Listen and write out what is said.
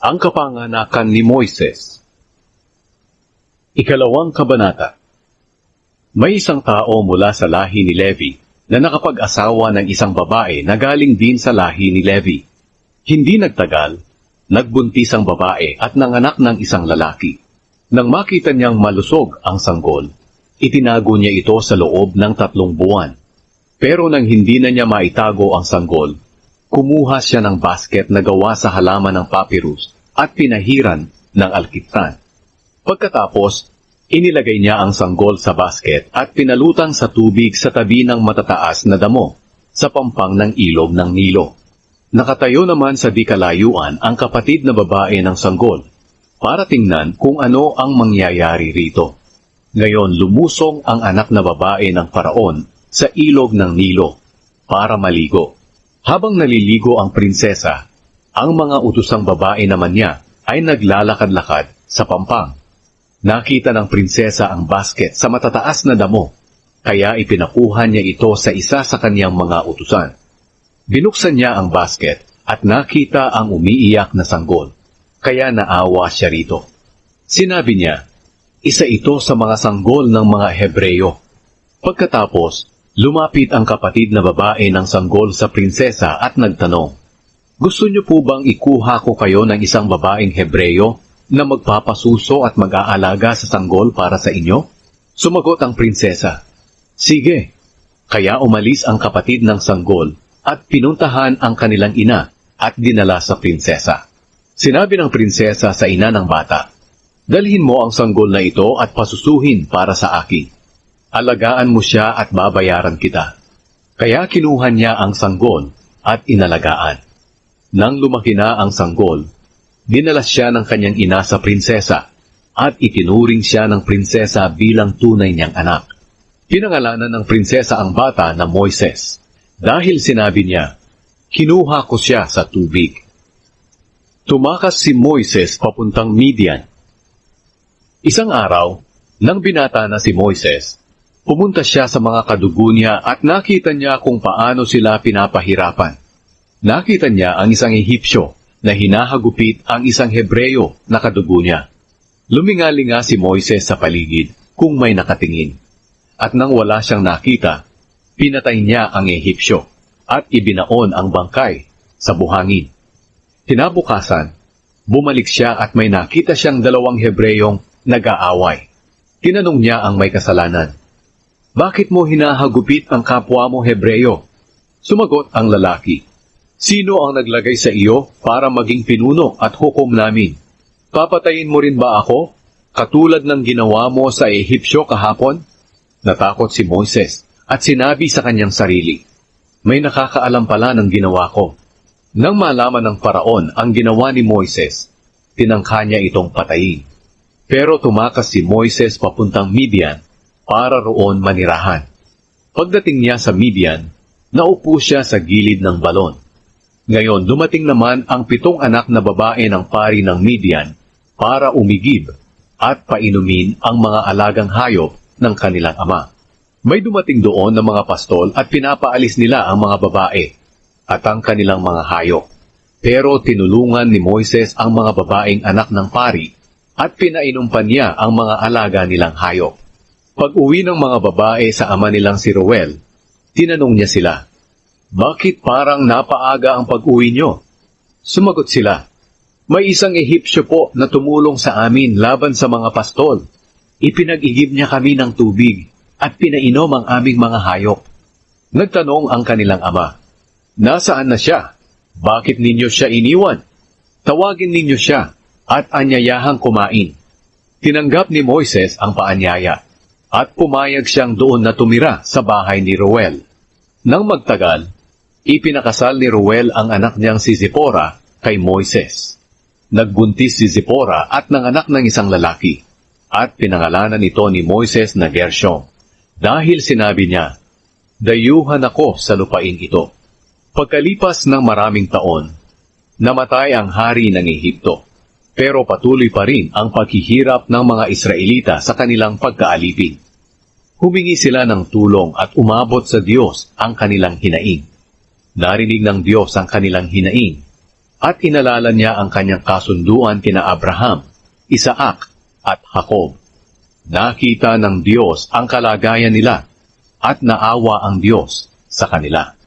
Ang kapanganakan ni Moises. Ikalawang kabanata. May isang tao mula sa lahi ni Levi na nakapag-asawa ng isang babae na galing din sa lahi ni Levi. Hindi nagtagal, nagbuntis ang babae at nanganak ng isang lalaki. Nang makita niyang malusog ang sanggol, itinago niya ito sa loob ng 3 buwan. Pero nang hindi na niya maitago ang sanggol, kumuha siya ng basket na gawa sa halaman ng papyrus at pinahiran ng alkitran. Pagkatapos, inilagay niya ang sanggol sa basket at pinalutang sa tubig sa tabi ng matataas na damo, sa pampang ng ilog ng Nilo. Nakatayo naman sa di kalayuan ang kapatid na babae ng sanggol, para tingnan kung ano ang mangyayari rito. Ngayon lumusong ang anak na babae ng Paraon sa ilog ng Nilo, para maligo. Habang naliligo ang prinsesa, ang mga utusang babae naman niya ay naglalakad-lakad sa pampang. Nakita ng prinsesa ang basket sa matataas na damo, kaya ipinakuha niya ito sa isa sa kanyang mga utusan. Binuksan niya ang basket at nakita ang umiiyak na sanggol, kaya naawa siya rito. Sinabi niya, isa ito sa mga sanggol ng mga Hebreyo. Pagkatapos, lumapit ang kapatid na babae ng sanggol sa prinsesa at nagtanong, gusto niyo po bang ikuha ko kayo ng isang babaeng Hebreyo na magpapasuso at mag-aalaga sa sanggol para sa inyo? Sumagot ang prinsesa, sige. Kaya umalis ang kapatid ng sanggol at pinuntahan ang kanilang ina at dinala sa prinsesa. Sinabi ng prinsesa sa ina ng bata, dalhin mo ang sanggol na ito at pasusuhin para sa akin. Alagaan mo siya at babayaran kita. Kaya kinuha niya ang sanggol at inalagaan. Nang lumaki na ang sanggol, dinala siya ng kanyang ina sa prinsesa at itinuring siya ng prinsesa bilang tunay niyang anak. Pinangalanan ng prinsesa ang bata na Moises dahil sinabi niya, kinuha ko siya sa tubig. Tumakas si Moises papuntang Midian. Isang araw, nang binata na si Moises, pumunta siya sa mga kadugo niya at nakita niya kung paano sila pinapahirapan. Nakita niya ang isang Ehipsyo na hinahagupit ang isang Hebreyo na kadugo niya. Lumingalinga si Moises sa paligid kung may nakatingin. At nang wala siyang nakita, pinatay niya ang Ehipsyo at ibinaon ang bangkay sa buhangin. Kinabukasan, bumalik siya at may nakita siyang 2 Hebreyong nag-aaway. Tinanong niya ang may kasalanan, bakit mo hinahagupit ang kapwa mo Hebreyo? Sumagot ang lalaki, sino ang naglagay sa iyo para maging pinuno at hukom namin? Papatayin mo rin ba ako, katulad ng ginawa mo sa Ehipsyo kahapon? Natakot si Moises at sinabi sa kanyang sarili, may nakakaalam pala ng ginawa ko. Nang malaman ng Paraon ang ginawa ni Moises, tinangka niya itong patayin. Pero tumakas si Moises papuntang Midian para roon manirahan. Pagdating niya sa Midian, naupo siya sa gilid ng balon. Ngayon dumating naman ang 7 anak na babae ng pari ng Midian para umigib at painumin ang mga alagang hayop ng kanilang ama. May dumating doon ng mga pastol at pinapaalis nila ang mga babae at ang kanilang mga hayop. Pero tinulungan ni Moises ang mga babaeng anak ng pari at pinainumpan niya ang mga alaga nilang hayop. Pag-uwi ng mga babae sa ama nilang si Reuel, tinanong niya sila, bakit parang napaaga ang pag-uwi nyo? Sumagot sila, may isang Ehipsyo po na tumulong sa amin laban sa mga pastol. Ipinag-igib niya kami ng tubig at pinainom ang aming mga hayop. Nagtanong ang kanilang ama, nasaan na siya? Bakit ninyo siya iniwan? Tawagin ninyo siya at anyayahang kumain. Tinanggap ni Moises ang paanyaya at pumayag siyang doon na tumira sa bahay ni Reuel. Nang magtagal, ipinakasal ni Reuel ang anak niyang si Zipora kay Moises. Nagbuntis si Zipora at nanganak ng isang lalaki, at pinangalanan ito ni Moises na Gershom, dahil sinabi niya, dayuhan ako sa lupain ito. Pagkalipas ng maraming taon, namatay ang hari ng Ehipto, pero patuloy pa rin ang paghihirap ng mga Israelita sa kanilang pagkaalipin. Humingi sila ng tulong at umabot sa Diyos ang kanilang hinaing. Narinig ng Diyos ang kanilang hinaing At inalala niya ang kanyang kasunduan kina Abraham, Isaac, at Jacob. Nakita ng Diyos ang kalagayan nila at naawa ang Diyos sa kanila.